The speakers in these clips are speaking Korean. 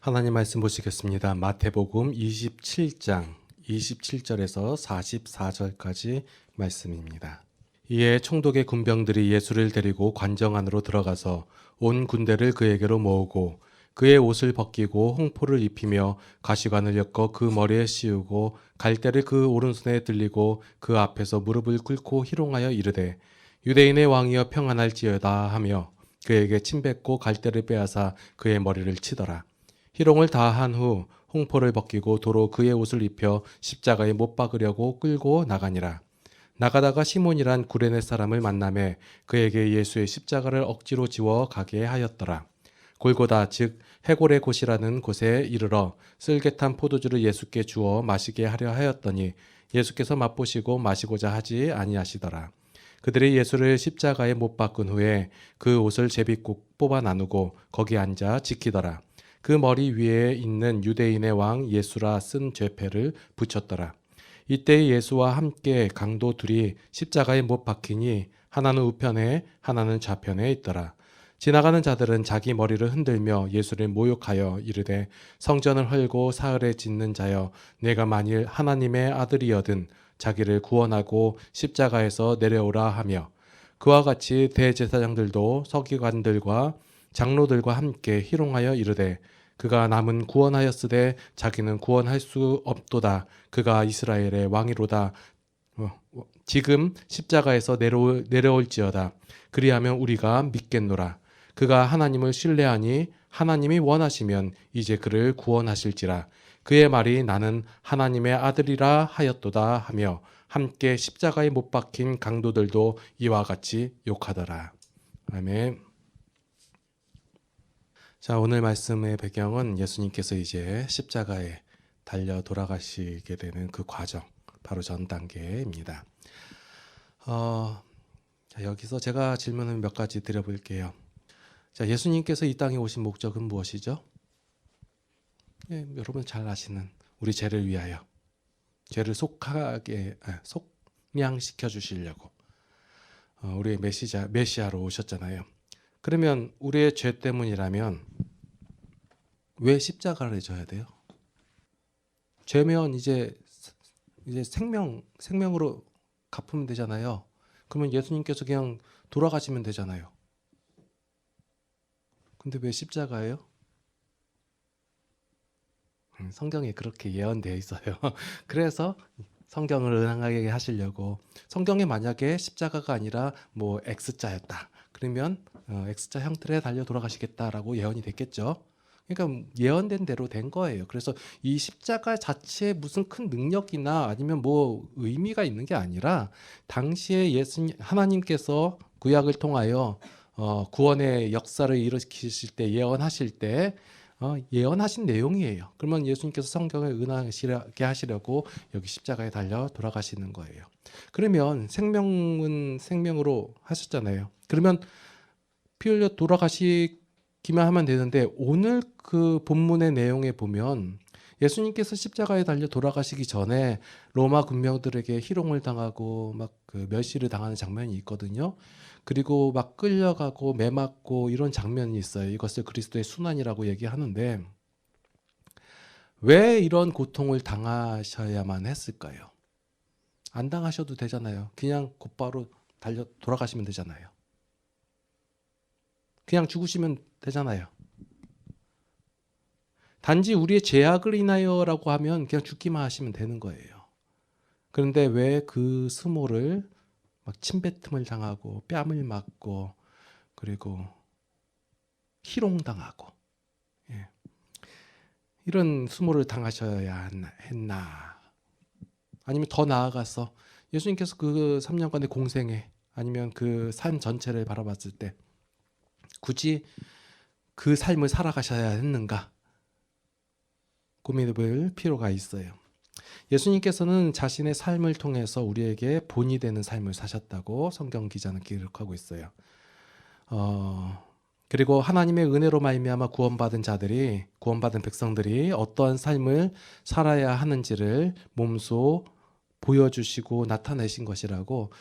하나님 말씀 보시겠습니다. 마태복음 27장 27절에서 44절까지 말씀입니다. 이에 총독의 군병들이 예수를 데리고 관정 안으로 들어가서 온 군대를 그에게로 모으고 그의 옷을 벗기고 홍포를 입히며 가시관을 엮어 그 머리에 씌우고 갈대를 그 오른손에 들리고 그 앞에서 무릎을 꿇고 희롱하여 이르되 유대인의 왕이여 평안할지어다 하며 그에게 침뱉고 갈대를 빼앗아 그의 머리를 치더라. 희롱을 다 한 후 홍포를 벗기고 도로 그의 옷을 입혀 십자가에 못 박으려고 끌고 나가니라. 나가다가 시몬이란 구레네 사람을 만나매 그에게 예수의 십자가를 억지로 지워 가게 하였더라. 골고다 즉 해골의 곳이라는 곳에 이르러 쓸개탄 포도주를 예수께 주어 마시게 하려 하였더니 예수께서 맛보시고 마시고자 하지 아니하시더라. 그들이 예수를 십자가에 못 박은 후에 그 옷을 제비국 뽑아 나누고 거기 앉아 지키더라. 그 머리 위에 있는 유대인의 왕 예수라 쓴 죄패를 붙였더라. 이때 예수와 함께 강도 둘이 십자가에 못 박히니 하나는 우편에 하나는 좌편에 있더라. 지나가는 자들은 자기 머리를 흔들며 예수를 모욕하여 이르되 성전을 헐고 사흘에 짓는 자여 내가 만일 하나님의 아들이여든 자기를 구원하고 십자가에서 내려오라 하며 그와 같이 대제사장들도 서기관들과 장로들과 함께 희롱하여 이르되 그가 남은 구원하였으되 자기는 구원할 수 없도다. 그가 이스라엘의 왕이로다. 지금 십자가에서 내려올지어다. 그리하면 우리가 믿겠노라. 그가 하나님을 신뢰하니 하나님이 원하시면 이제 그를 구원하실지라. 그의 말이 나는 하나님의 아들이라 하였도다 하며 함께 십자가에 못 박힌 강도들도 이와 같이 욕하더라. 아멘. 자, 오늘 말씀의 배경은 예수님께서 이제 십자가에 달려 돌아가시게 되는 그 과정, 바로 전 단계입니다. 자, 여기서 제가 질문을 몇 가지 드려볼게요. 자, 예수님께서 이 땅에 오신 목적은 무엇이죠? 예, 여러분 잘 아시는 우리 죄를 위하여, 죄를 속량시켜 주시려고 우리의 메시아로 오셨잖아요. 그러면 우리의 죄 때문이라면 왜 십자가를 져야 돼요? 죄면 이제 생명으로 갚으면 되잖아요. 그러면 예수님께서 그냥 돌아가시면 되잖아요. 근데 왜 십자가예요? 성경에 그렇게 예언되어 있어요. 그래서 성경을 은행하게 하시려고. 성경에 만약에 십자가가 아니라 뭐 X자였다. 그러면 X자 형틀에 달려 돌아가시겠다라고 예언이 됐겠죠. 그러니까 예언된 대로 된 거예요. 그래서 이 십자가 자체에 무슨 큰 능력이나 아니면 뭐 의미가 있는 게 아니라 당시에 하나님께서 구약을 통하여 구원의 역사를 일으키실 때 예언하실 때 예언하신 내용이에요. 그러면 예수님께서 성경을 은하게 하시려고 여기 십자가에 달려 돌아가시는 거예요. 그러면 생명은 생명으로 하셨잖아요. 그러면 피 흘려 돌아가시기만 하면 되는데 오늘 그 본문의 내용에 보면 예수님께서 십자가에 달려 돌아가시기 전에 로마 군병들에게 희롱을 당하고 막 그 멸시를 당하는 장면이 있거든요. 그리고 막 끌려가고 매맞고 이런 장면이 있어요. 이것을 그리스도의 순환이라고 얘기하는데 왜 이런 고통을 당하셔야만 했을까요? 안 당하셔도 되잖아요. 그냥 곧바로 달려 돌아가시면 되잖아요. 그냥 죽으시면 되잖아요. 단지 우리의 죄악을 인하여라고 하면 그냥 죽기만 하시면 되는 거예요. 그런데 왜 그 수모를 막 침뱉음을 당하고 뺨을 맞고 그리고 희롱당하고 이런 수모를 당하셔야 했나? 아니면 더 나아가서 예수님께서 그 3년간의 공생애 아니면 그 삶 전체를 바라봤을 때 굳이 그 삶을 살아가셔야 했는가? 고민해볼 필요가 있어요. 예수님께서는 자신의 삶을 통해서 우리에게 본이 되는 삶을 사셨다고 성경 기자는 기록하고 있어요. 그리고 하나님의 은혜로 말미암아 구원받은 백성들이 어떠한 삶을 살아야 하는지를 몸소 보여주시고 나타내신 것이라고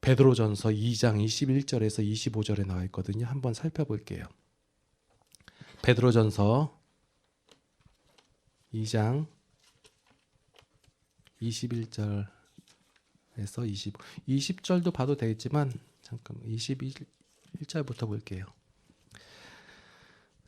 베드로전서 2장 21절에서 25절에 나와 있거든요. 한번 살펴볼게요. 베드로전서 2장 21절에서 20절도 봐도 되겠지만 잠깐만 21절부터 볼게요.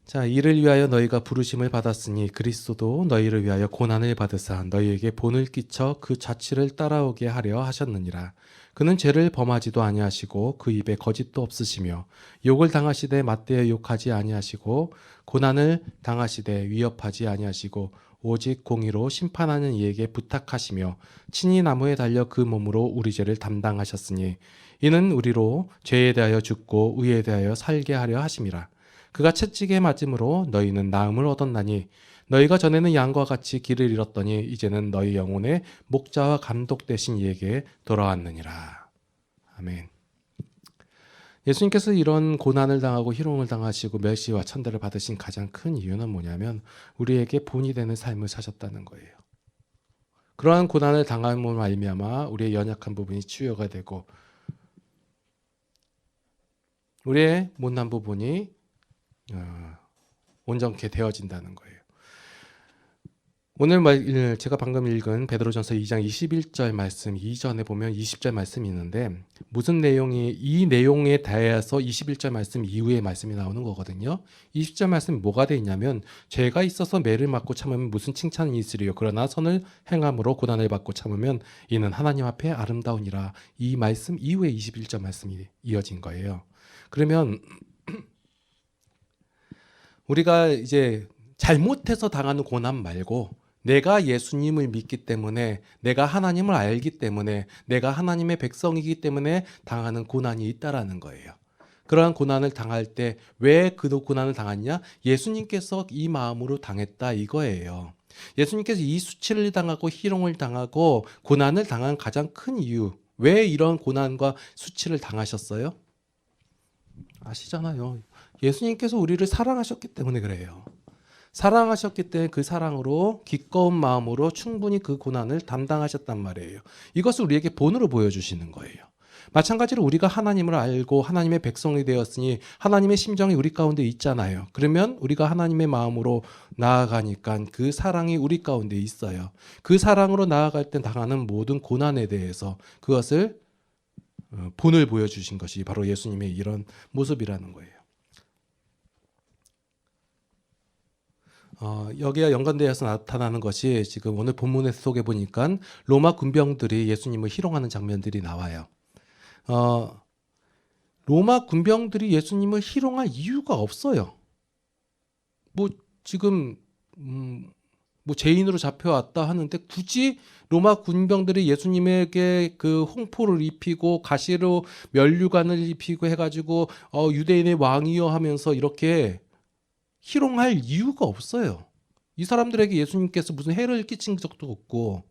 자, 이를 위하여 너희가 부르심을 받았으니 그리스도도 너희를 위하여 고난을 받으사 너희에게 본을 끼쳐 그 자취를 따라오게 하려 하셨느니라. 그는 죄를 범하지도 아니하시고 그 입에 거짓도 없으시며 욕을 당하시되 맞대어 욕하지 아니하시고 고난을 당하시되 위협하지 아니하시고 오직 공의로 심판하는 이에게 부탁하시며 친히 나무에 달려 그 몸으로 우리 죄를 담당하셨으니 이는 우리로 죄에 대하여 죽고 의에 대하여 살게 하려 하심이라. 그가 채찍에 맞음으로 너희는 나음을 얻었나니 너희가 전에는 양과 같이 길을 잃었더니 이제는 너희 영혼의 목자와 감독 되신 이에게 돌아왔느니라. 아멘. 예수님께서 이런 고난을 당하고 희롱을 당하시고 멸시와 천대를 받으신 가장 큰 이유는 뭐냐면 우리에게 본이 되는 삶을 사셨다는 거예요. 그러한 고난을 당함으로 말미암아 우리의 연약한 부분이 치유가 되고 우리의 못난 부분이 온전케 되어진다는 거예요. 오늘 제가 방금 읽은 베드로전서 2장 21절 말씀 이전에 보면 20절 말씀이 있는데 무슨 내용이 이 내용에 대해서 21절 말씀 이후에 말씀이 나오는 거거든요. 20절 말씀이 뭐가 돼 있냐면 죄가 있어서 매를 맞고 참으면 무슨 칭찬이 있으리요. 그러나 선을 행함으로 고난을 받고 참으면 이는 하나님 앞에 아름다우니라. 이 말씀 이후에 21절 말씀이 이어진 거예요. 그러면 우리가 이제 잘못해서 당하는 고난 말고 내가 예수님을 믿기 때문에 내가 하나님을 알기 때문에 내가 하나님의 백성이기 때문에 당하는 고난이 있다라는 거예요. 그러한 고난을 당할 때 왜 그 고난을 당했냐? 예수님께서 이 마음으로 당했다 이거예요. 예수님께서 이 수치를 당하고 희롱을 당하고 고난을 당한 가장 큰 이유 왜 이런 고난과 수치를 당하셨어요? 아시잖아요. 예수님께서 우리를 사랑하셨기 때문에 그래요. 사랑하셨기 때문에 그 사랑으로 기꺼운 마음으로 충분히 그 고난을 담당하셨단 말이에요. 이것을 우리에게 본으로 보여주시는 거예요. 마찬가지로 우리가 하나님을 알고 하나님의 백성이 되었으니 하나님의 심정이 우리 가운데 있잖아요. 그러면 우리가 하나님의 마음으로 나아가니까 그 사랑이 우리 가운데 있어요. 그 사랑으로 나아갈 때 당하는 모든 고난에 대해서 그것을 본을 보여주신 것이 바로 예수님의 이런 모습이라는 거예요. 여기와 연관되어서 나타나는 것이 지금 오늘 본문의 속에 보니까 로마 군병들이 예수님을 희롱하는 장면들이 나와요. 로마 군병들이 예수님을 희롱할 이유가 없어요. 뭐 지금 뭐 죄인으로 잡혀왔다 하는데 굳이 로마 군병들이 예수님에게 그 홍포를 입히고 가시로 면류관을 입히고 해가지고 유대인의 왕이여 하면서 이렇게 희롱할 이유가 없어요. 이 사람들에게 예수님께서 무슨 해를 끼친 적도 없고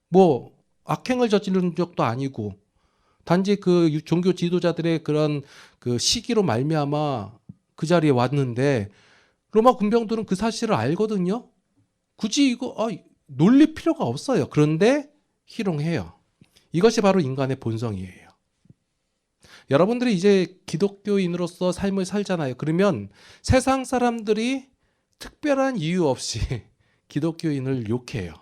뭐 악행을 저지른 적도 아니고 단지 그 종교 지도자들의 그런 그 시기로 말미암아 그 자리에 왔는데 로마 군병들은 그 사실을 알거든요. 굳이 이거 놀릴 필요가 없어요. 그런데 희롱해요. 이것이 바로 인간의 본성이에요. 여러분들이 이제 기독교인으로서 삶을 살잖아요. 그러면 세상 사람들이 특별한 이유 없이 기독교인을 욕해요.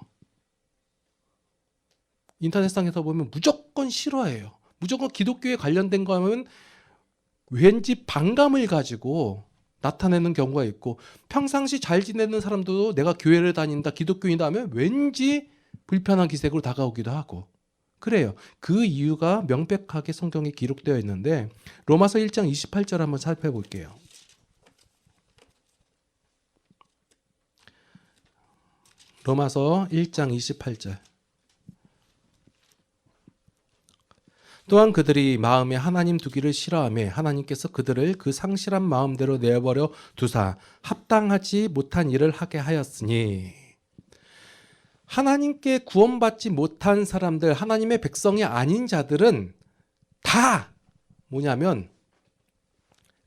인터넷상에서 보면 무조건 싫어해요. 무조건 기독교에 관련된 거 하면 왠지 반감을 가지고 나타내는 경우가 있고 평상시 잘 지내는 사람도 내가 교회를 다닌다, 기독교인이다 하면 왠지 불편한 기색으로 다가오기도 하고 그래요. 그 이유가 명백하게 성경에 기록되어 있는데 로마서 1장 28절 한번 살펴볼게요. 로마서 1장 28절. 또한 그들이 마음에 하나님 두기를 싫어하며 하나님께서 그들을 그 상실한 마음대로 내버려 두사 합당하지 못한 일을 하게 하였으니 하나님께 구원받지 못한 사람들, 하나님의 백성이 아닌 자들은 다 뭐냐면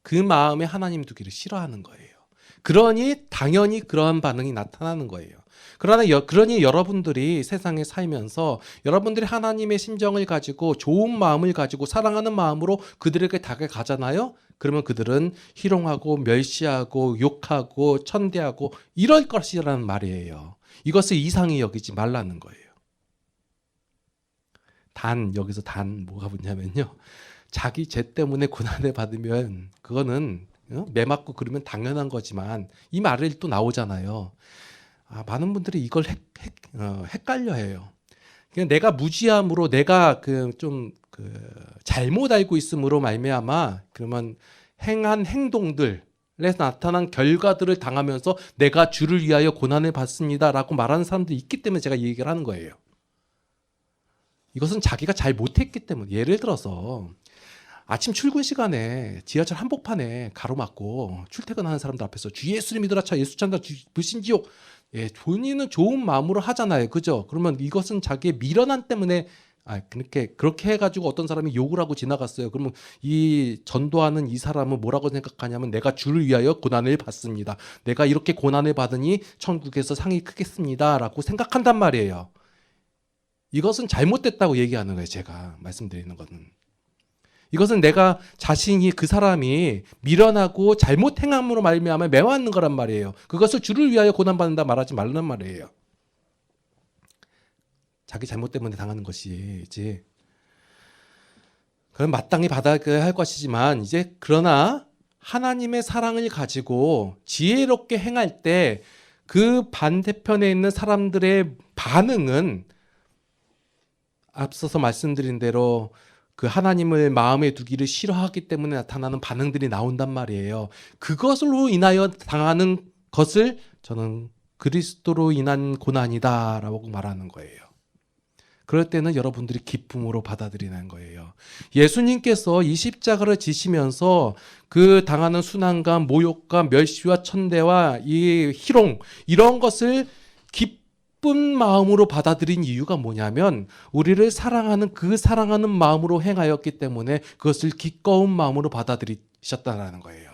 그 마음에 하나님 두기를 싫어하는 거예요. 그러니 당연히 그러한 반응이 나타나는 거예요. 그러니 여러분들이 세상에 살면서 여러분들이 하나님의 심정을 가지고 좋은 마음을 가지고 사랑하는 마음으로 그들에게 다가가잖아요. 그러면 그들은 희롱하고 멸시하고 욕하고 천대하고 이럴 것이라는 말이에요. 이것을 이상히 여기지 말라는 거예요. 여기서 뭐가 붙냐면요. 자기 죄 때문에 고난을 받으면 그거는 매 맞고 그러면 당연한 거지만 이 말이 또 나오잖아요. 많은 분들이 이걸 헷갈려해요. 그냥 내가 무지함으로 내가 잘못 알고 있음으로 말미암아 그러면 행한 행동들에 나타난 결과들을 당하면서 내가 주를 위하여 고난을 받습니다라고 말하는 사람들이 있기 때문에 제가 이 얘기를 하는 거예요. 이것은 자기가 잘 못했기 때문에 예를 들어서 아침 출근 시간에 지하철 한복판에 가로막고 출퇴근하는 사람들 앞에서 주 예수를 믿으라 차 예수 찬다 불신지옥 본인은 좋은 마음으로 하잖아요. 그죠? 그러면 이것은 자기의 미련함 때문에 그렇게 해가지고 어떤 사람이 욕을 하고 지나갔어요. 그러면 이 전도하는 이 사람은 뭐라고 생각하냐면 내가 주를 위하여 고난을 받습니다. 내가 이렇게 고난을 받으니 천국에서 상이 크겠습니다. 라고 생각한단 말이에요. 이것은 잘못됐다고 얘기하는 거예요. 제가 말씀드리는 것은. 이것은 내가 자신이 그 사람이 미련하고 잘못 행함으로 말미암아 매맞는 거란 말이에요. 그것을 주를 위하여 고난받는다 말하지 말란 말이에요. 자기 잘못 때문에 당하는 것이지. 그럼 마땅히 받아야 할 것이지만 이제 그러나 하나님의 사랑을 가지고 지혜롭게 행할 때 그 반대편에 있는 사람들의 반응은 앞서서 말씀드린 대로 그 하나님을 마음에 두기를 싫어하기 때문에 나타나는 반응들이 나온단 말이에요. 그것으로 인하여 당하는 것을 저는 그리스도로 인한 고난이다라고 말하는 거예요. 그럴 때는 여러분들이 기쁨으로 받아들이는 거예요. 예수님께서 이 십자가를 지시면서 그 당하는 순환과 모욕과 멸시와 천대와 이 희롱 이런 것을 기쁜 마음으로 받아들인 이유가 뭐냐면 우리를 사랑하는 그 사랑하는 마음으로 행하였기 때문에 그것을 기꺼운 마음으로 받아들이셨다는 거예요.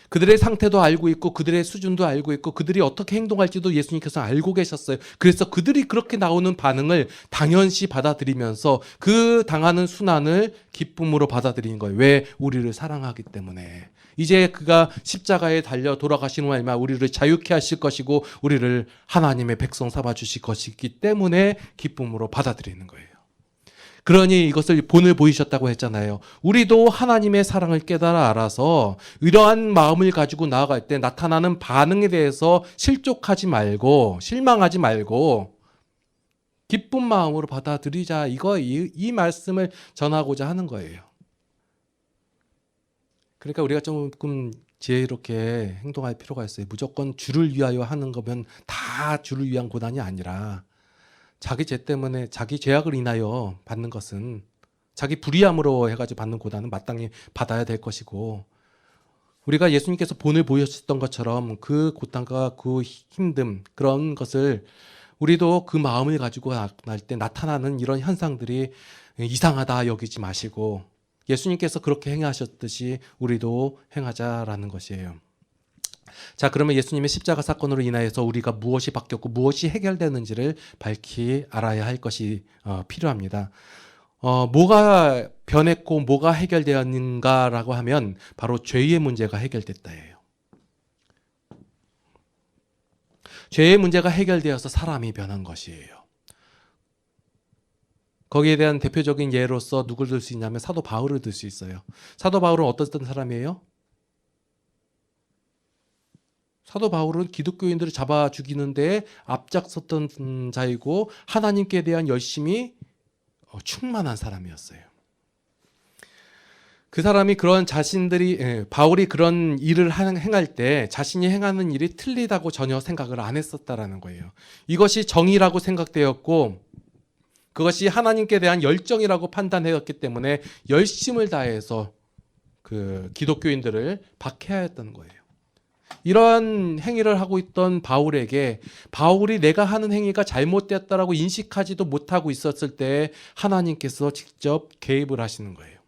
그들의 상태도 알고 있고 그들의 수준도 알고 있고 그들이 어떻게 행동할지도 예수님께서 알고 계셨어요. 그래서 그들이 그렇게 나오는 반응을 당연시 받아들이면서 그 당하는 순환을 기쁨으로 받아들이는 거예요. 왜? 우리를 사랑하기 때문에. 이제 그가 십자가에 달려 돌아가시는 말마 우리를 자유케 하실 것이고 우리를 하나님의 백성 삼아 주실 것이기 때문에 기쁨으로 받아들이는 거예요. 그러니 이것을 본을 보이셨다고 했잖아요. 우리도 하나님의 사랑을 깨달아 알아서 이러한 마음을 가지고 나아갈 때 나타나는 반응에 대해서 실족하지 말고 실망하지 말고 기쁜 마음으로 받아들이자. 이 말씀을 전하고자 하는 거예요. 그러니까 우리가 조금 지혜롭게 행동할 필요가 있어요. 무조건 주를 위하여 하는 거면 다 주를 위한 고난이 아니라 자기 죄 때문에 자기 죄악을 인하여 받는 것은 자기 불의함으로 해가지고 받는 고난은 마땅히 받아야 될 것이고 우리가 예수님께서 본을 보여주셨던 것처럼 그 고난과 그 힘듦 그런 것을 우리도 그 마음을 가지고 날 때 나타나는 이런 현상들이 이상하다 여기지 마시고 예수님께서 그렇게 행하셨듯이 우리도 행하자라는 것이에요. 자, 그러면 예수님의 십자가 사건으로 인하여서 우리가 무엇이 바뀌었고 무엇이 해결되는지를 밝히 알아야 할 것이 필요합니다. 뭐가 변했고 뭐가 해결되었는가라고 하면 바로 죄의 문제가 해결됐다예요. 죄의 문제가 해결되어서 사람이 변한 것이에요. 거기에 대한 대표적인 예로서 누굴 들 수 있냐면 사도 바울을 들 수 있어요. 사도 바울은 어떤 사람이에요? 사도 바울은 기독교인들을 잡아 죽이는데 앞장섰던 자이고 하나님께 대한 열심이 충만한 사람이었어요. 그 사람이 바울이 그런 일을 행할 때 자신이 행하는 일이 틀리다고 전혀 생각을 안 했었다라는 거예요. 이것이 정의라고 생각되었고 그것이 하나님께 대한 열정이라고 판단했기 때문에 열심을 다해서 그 기독교인들을 박해하였다는 거예요. 이러한 행위를 하고 있던 바울에게 바울이 내가 하는 행위가 잘못되었다라고 인식하지도 못하고 있었을 때 하나님께서 직접 개입을 하시는 거예요.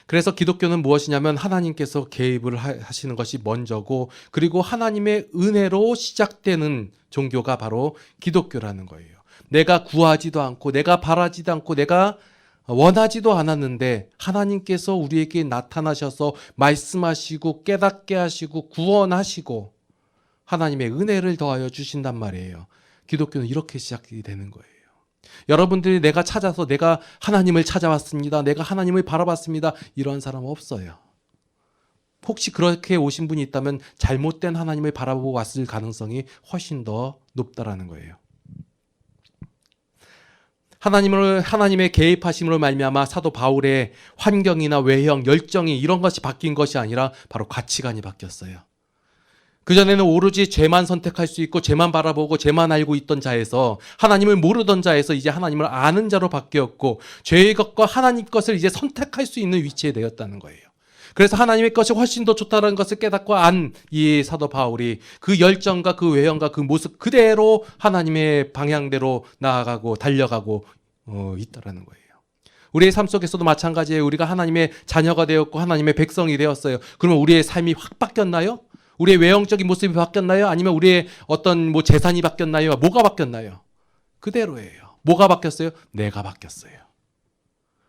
그래서 기독교는 무엇이냐면 하나님께서 개입을 하시는 것이 먼저고 그리고 하나님의 은혜로 시작되는 종교가 바로 기독교라는 거예요. 내가 구하지도 않고 내가 바라지도 않고 내가 원하지도 않았는데 하나님께서 우리에게 나타나셔서 말씀하시고 깨닫게 하시고 구원하시고 하나님의 은혜를 더하여 주신단 말이에요. 기독교는 이렇게 시작이 되는 거예요. 여러분들이 내가 찾아서 내가 하나님을 찾아왔습니다. 내가 하나님을 바라봤습니다. 이런 사람 없어요. 혹시 그렇게 오신 분이 있다면 잘못된 하나님을 바라보고 왔을 가능성이 훨씬 더 높다라는 거예요. 하나님의 개입하심으로 말미암아 사도 바울의 환경이나 외형, 열정이 이런 것이 바뀐 것이 아니라 바로 가치관이 바뀌었어요. 그전에는 오로지 죄만 선택할 수 있고 죄만 바라보고 죄만 알고 있던 자에서 하나님을 모르던 자에서 이제 하나님을 아는 자로 바뀌었고 죄의 것과 하나님 것을 이제 선택할 수 있는 위치에 되었다는 거예요. 그래서 하나님의 것이 훨씬 더 좋다는 것을 깨닫고 안 이 사도 바울이 그 열정과 그 외형과 그 모습 그대로 하나님의 방향대로 나아가고 달려가고 있다라는 거예요. 우리의 삶 속에서도 마찬가지예요. 우리가 하나님의 자녀가 되었고 하나님의 백성이 되었어요. 그러면 우리의 삶이 확 바뀌었나요? 우리의 외형적인 모습이 바뀌었나요? 아니면 우리의 어떤 재산이 바뀌었나요? 뭐가 바뀌었나요? 그대로예요. 뭐가 바뀌었어요? 내가 바뀌었어요.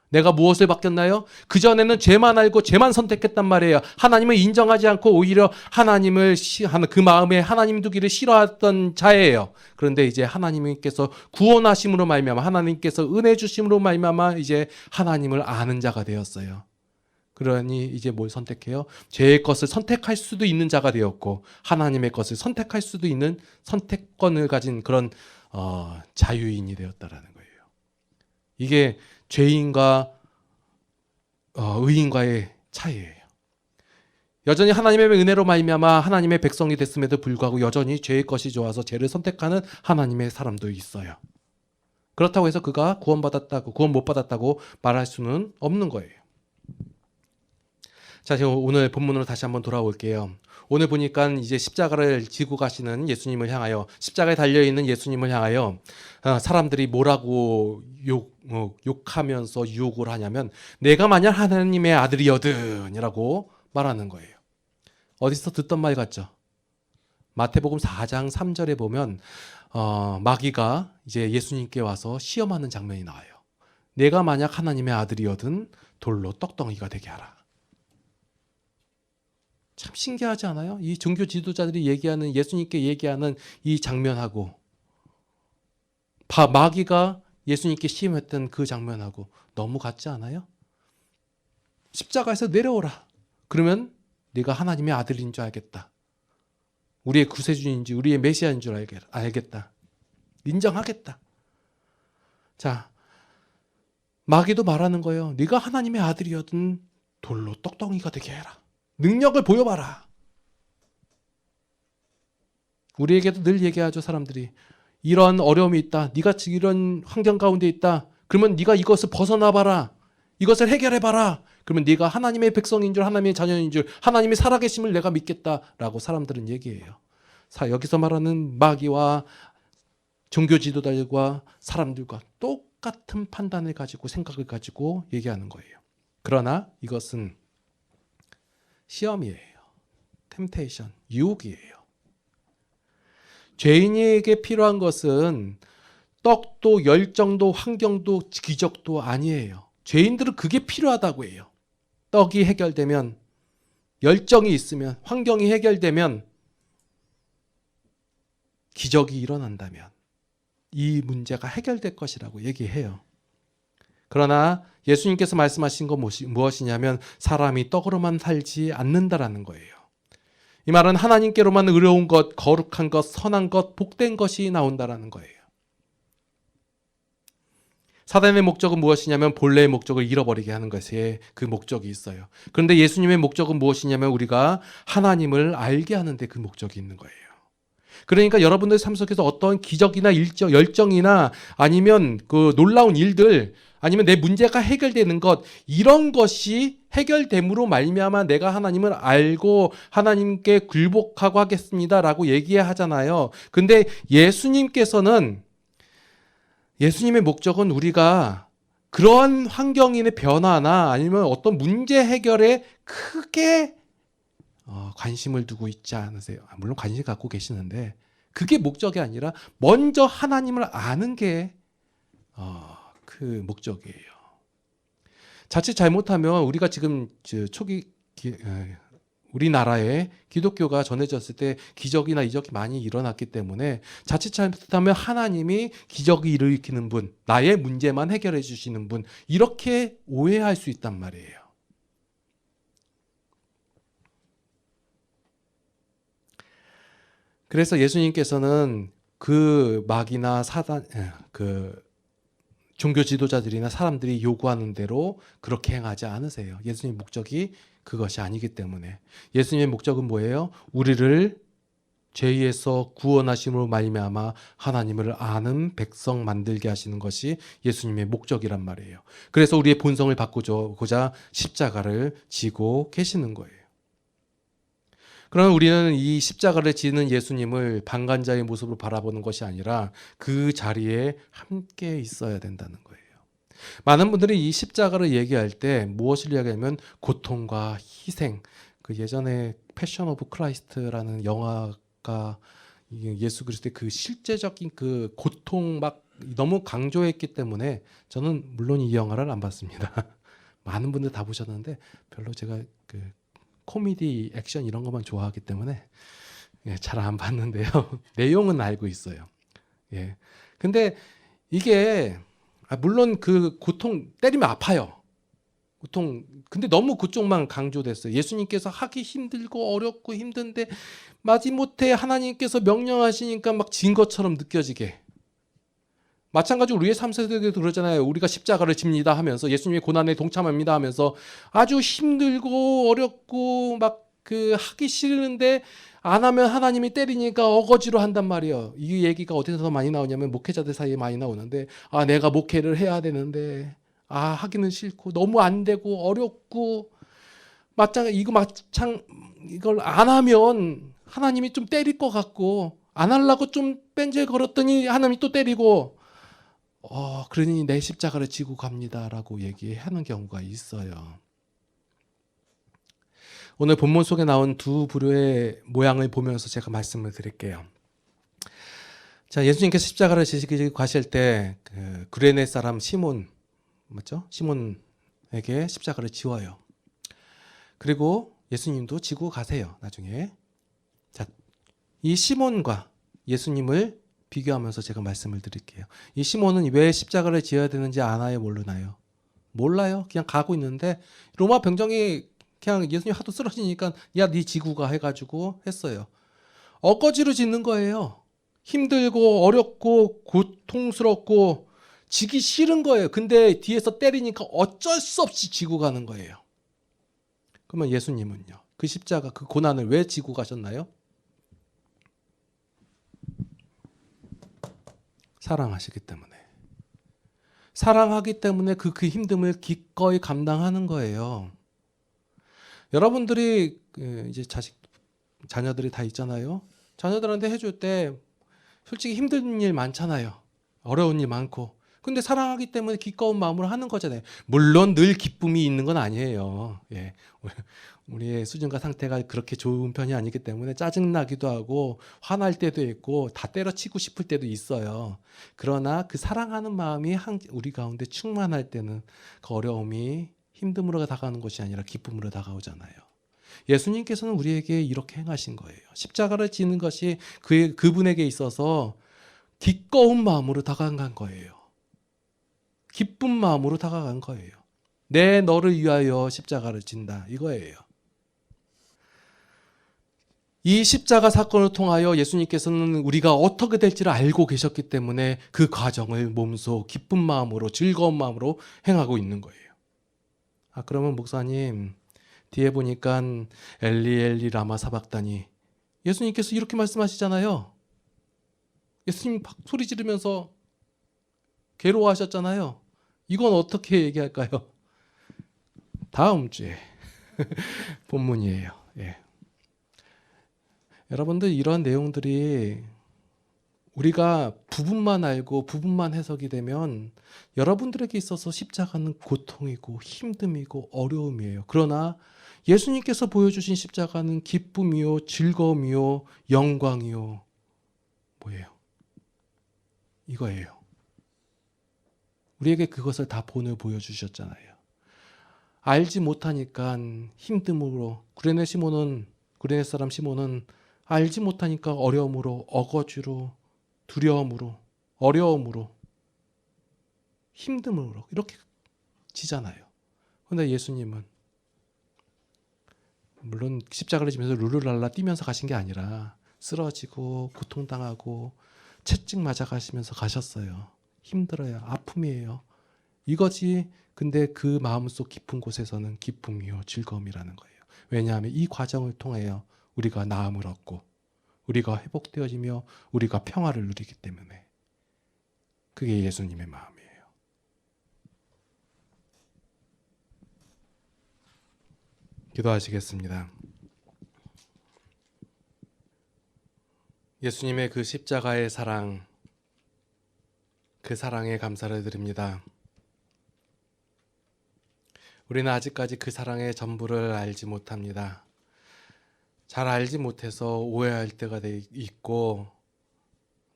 내가 무엇을 바뀌었나요? 그전에는 죄만 알고 죄만 선택했단 말이에요. 하나님을 인정하지 않고 오히려 하나님을 그 마음에 하나님 두기를 싫어했던 자예요. 그런데 이제 하나님께서 구원하심으로 말미암아 하나님께서 은혜 주심으로 말미암아 이제 하나님을 아는 자가 되었어요. 그러니 이제 뭘 선택해요? 죄의 것을 선택할 수도 있는 자가 되었고 하나님의 것을 선택할 수도 있는 선택권을 가진 그런 자유인이 되었다라는 거예요. 이게 죄인과 의인과의 차이예요. 여전히 하나님의 은혜로 말미암아 하나님의 백성이 됐음에도 불구하고 여전히 죄의 것이 좋아서 죄를 선택하는 하나님의 사람도 있어요. 그렇다고 해서 그가 구원 못 받았다고 말할 수는 없는 거예요. 자, 지금 오늘 본문으로 다시 한번 돌아올게요. 오늘 보니까 이제 십자가를 지고 가시는 예수님을 향하여, 십자가에 달려있는 예수님을 향하여 사람들이 뭐라고 욕하면서 유혹을 하냐면 내가 만약 하나님의 아들이거든이라고 말하는 거예요. 어디서 듣던 말 같죠? 마태복음 4장 3절에 보면 마귀가 이제 예수님께 와서 시험하는 장면이 나와요. 내가 만약 하나님의 아들이거든 돌로 떡덩이가 되게 하라. 참 신기하지 않아요? 이 종교 지도자들이 얘기하는 예수님께 얘기하는 이 장면하고 마귀가 예수님께 시험했던 그 장면하고 너무 같지 않아요? 십자가에서 내려오라. 그러면 네가 하나님의 아들인 줄 알겠다. 우리의 구세주인지 우리의 메시아인 줄 알겠다. 인정하겠다. 자, 마귀도 말하는 거예요. 네가 하나님의 아들이거든 돌로 떡덩이가 되게 해라. 능력을 보여봐라. 우리에게도 늘 얘기하죠. 사람들이 이런 어려움이 있다. 네가 이런 환경 가운데 있다. 그러면 네가 이것을 벗어나봐라. 이것을 해결해봐라. 그러면 네가 하나님의 백성인 줄 하나님의 자녀인 줄 하나님의 살아계심을 내가 믿겠다라고 사람들은 얘기해요. 여기서 말하는 마귀와 종교 지도자들과 사람들과 똑같은 판단을 가지고 생각을 가지고 얘기하는 거예요. 그러나 이것은 시험이에요. 템테이션, 유혹이에요. 죄인에게 필요한 것은 떡도 열정도 환경도 기적도 아니에요. 죄인들은 그게 필요하다고 해요. 떡이 해결되면 열정이 있으면 환경이 해결되면 기적이 일어난다면 이 문제가 해결될 것이라고 얘기해요. 그러나 예수님께서 말씀하신 건 무엇이냐면 사람이 떡으로만 살지 않는다라는 거예요. 이 말은 하나님께로만 의로운 것, 거룩한 것, 선한 것, 복된 것이 나온다라는 거예요. 사단의 목적은 무엇이냐면 본래의 목적을 잃어버리게 하는 것에 그 목적이 있어요. 그런데 예수님의 목적은 무엇이냐면 우리가 하나님을 알게 하는 데 그 목적이 있는 거예요. 그러니까 여러분들 삶 속에서 어떤 기적이나 열정이나 아니면 그 놀라운 일들 아니면 내 문제가 해결되는 것 이런 것이 해결됨으로 말미암아 내가 하나님을 알고 하나님께 굴복하고 하겠습니다라고 얘기하잖아요. 근데 예수님의 목적은 우리가 그러한 환경인의 변화나 아니면 어떤 문제 해결에 크게 관심을 두고 있지 않으세요? 물론 관심 갖고 계시는데 그게 목적이 아니라 먼저 하나님을 아는 게 그 목적이에요. 자칫 잘못하면 우리가 지금 초기 우리나라에 기독교가 전해졌을 때 기적이나 이적이 많이 일어났기 때문에 자칫 잘못하면 하나님이 기적이 일으키는 분, 나의 문제만 해결해 주시는 분, 이렇게 오해할 수 있단 말이에요. 그래서 예수님께서는 그 마귀나 사단, 그 종교 지도자들이나 사람들이 요구하는 대로 그렇게 행하지 않으세요. 예수님의 목적이 그것이 아니기 때문에. 예수님의 목적은 뭐예요? 우리를 죄에서 구원하심으로 말미암아 하나님을 아는 백성 만들게 하시는 것이 예수님의 목적이란 말이에요. 그래서 우리의 본성을 바꾸고자 십자가를 지고 계시는 거예요. 그러면 우리는 이 십자가를 지는 예수님을 방관자의 모습으로 바라보는 것이 아니라 그 자리에 함께 있어야 된다는 거예요. 많은 분들이 이 십자가를 얘기할 때 무엇을 이야기하면 고통과 희생, 그 예전에 패션 오브 크라이스트라는 영화가 예수 그리스도의 그 실제적인 그 고통 막 너무 강조했기 때문에 저는 물론 이 영화를 안 봤습니다. 많은 분들 다 보셨는데 별로 제가 그 코미디, 액션 이런 것만 좋아하기 때문에 잘 안 봤는데요. 내용은 알고 있어요. 예. 근데 이게 물론 그 고통 때리면 아파요. 고통 근데 너무 그쪽만 강조됐어요. 예수님께서 하기 힘들고 어렵고 힘든데 마지못해 하나님께서 명령하시니까 막 진 것처럼 느껴지게. 마찬가지로 우리의 삶 속에도 그러잖아요. 우리가 십자가를 집니다 하면서 예수님의 고난에 동참합니다 하면서 아주 힘들고 어렵고 막 그 하기 싫은데 안 하면 하나님이 때리니까 어거지로 한단 말이에요. 이 얘기가 어디서 많이 나오냐면 목회자들 사이에 많이 나오는데 내가 목회를 해야 되는데 하기는 싫고 너무 안 되고 어렵고 이걸 안 하면 하나님이 좀 때릴 것 같고 안 하려고 좀 뺀질 걸었더니 하나님이 또 때리고 그러니 내 십자가를 지고 갑니다라고 얘기하는 경우가 있어요. 오늘 본문 속에 나온 두 부류의 모양을 보면서 제가 말씀을 드릴게요. 자, 예수님께서 십자가를 지시고 가실 때 그 구레네 사람 시몬 맞죠? 시몬에게 십자가를 지워요. 그리고 예수님도 지고 가세요. 나중에. 자, 이 시몬과 예수님을 비교하면서 제가 말씀을 드릴게요. 이 시몬은 왜 십자가를 지어야 되는지 아나요, 모르나요? 몰라요. 그냥 가고 있는데 로마 병정이 그냥 예수님 하도 쓰러지니까 야, 네 지구가 해가지고 했어요. 엇거지로 짓는 거예요. 힘들고 어렵고 고통스럽고 지기 싫은 거예요. 근데 뒤에서 때리니까 어쩔 수 없이 지고 가는 거예요. 그러면 예수님은요? 그 십자가 그 고난을 왜 지고 가셨나요? 사랑하시기 때문에. 사랑하기 때문에 그 힘듦을 기꺼이 감당하는 거예요. 여러분들이 이제 자녀들이 다 있잖아요. 자녀들한테 해줄 때 솔직히 힘든 일 많잖아요. 어려운 일 많고. 근데 사랑하기 때문에 기꺼운 마음으로 하는 거잖아요. 물론 늘 기쁨이 있는 건 아니에요. 예. 우리의 수준과 상태가 그렇게 좋은 편이 아니기 때문에 짜증나기도 하고 화날 때도 있고 다 때려치고 싶을 때도 있어요. 그러나 그 사랑하는 마음이 우리 가운데 충만할 때는 그 어려움이 힘듦으로 다가오는 것이 아니라 기쁨으로 다가오잖아요. 예수님께서는 우리에게 이렇게 행하신 거예요. 십자가를 지는 것이 그분에게 있어서 기꺼운 마음으로 다가간 거예요. 기쁜 마음으로 다가간 거예요. 내 너를 위하여 십자가를 진다 이거예요. 이 십자가 사건을 통하여 예수님께서는 우리가 어떻게 될지를 알고 계셨기 때문에 그 과정을 몸소 기쁜 마음으로 즐거운 마음으로 행하고 있는 거예요. 그러면 목사님 뒤에 보니까 엘리 엘리 라마 사박다니 예수님께서 이렇게 말씀하시잖아요. 예수님 소리 지르면서 괴로워하셨잖아요. 이건 어떻게 얘기할까요? 다음 주에 본문이에요. 예. 여러분들 이런 내용들이 우리가 부분만 알고 부분만 해석이 되면 여러분들에게 있어서 십자가는 고통이고 힘듦이고 어려움이에요. 그러나 예수님께서 보여주신 십자가는 기쁨이요 즐거움이요 영광이요 뭐예요? 이거예요. 우리에게 그것을 다 보여주셨잖아요. 알지 못하니까 힘듦으로 구레네 사람 시몬은 알지 못하니까 어려움으로, 어거지로, 두려움으로, 어려움으로, 힘듦으로 이렇게 지잖아요. 그런데 예수님은 물론 십자가를 지면서 룰루랄라 뛰면서 가신 게 아니라 쓰러지고 고통당하고 채찍 맞아 가시면서 가셨어요. 힘들어요. 아픔이에요. 이거지. 근데 그 마음속 깊은 곳에서는 기쁨이요 즐거움이라는 거예요. 왜냐하면 이 과정을 통하여 우리가 나음을 얻고 우리가 회복되어지며 우리가 평화를 누리기 때문에 그게 예수님의 마음이에요. 기도하시겠습니다. 예수님의 그 십자가의 사랑, 그 사랑에 감사를 드립니다. 우리는 아직까지 그 사랑의 전부를 알지 못합니다. 잘 알지 못해서 오해할 때가 있고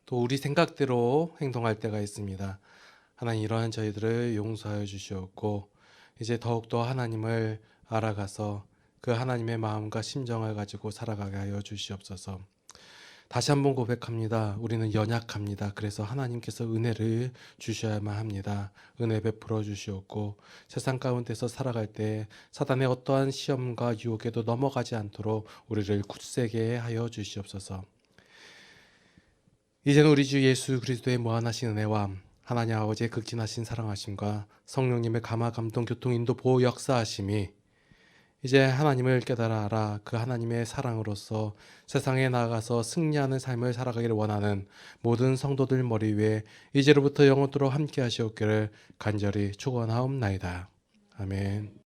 또 우리 생각대로 행동할 때가 있습니다. 하나님 이러한 저희들을 용서하여 주시옵고 이제 더욱더 하나님을 알아가서 그 하나님의 마음과 심정을 가지고 살아가게 하여 주시옵소서. 다시 한번 고백합니다. 우리는 연약합니다. 그래서 하나님께서 은혜를 주셔야만 합니다. 은혜 베풀어 주시옵고 세상 가운데서 살아갈 때 사단의 어떠한 시험과 유혹에도 넘어가지 않도록 우리를 굳세게 하여 주시옵소서. 이제는 우리 주 예수 그리스도의 무한하신 은혜와 하나님 아버지의 극진하신 사랑하심과 성령님의 감화 감동 교통 인도 보호 역사하심이 이제 하나님을 깨달아 알아 그 하나님의 사랑으로서 세상에 나아가서 승리하는 삶을 살아가기를 원하는 모든 성도들 머리 위에 이제로부터 영원토록 함께 하시옵기를 간절히 축원하옵나이다. 아멘.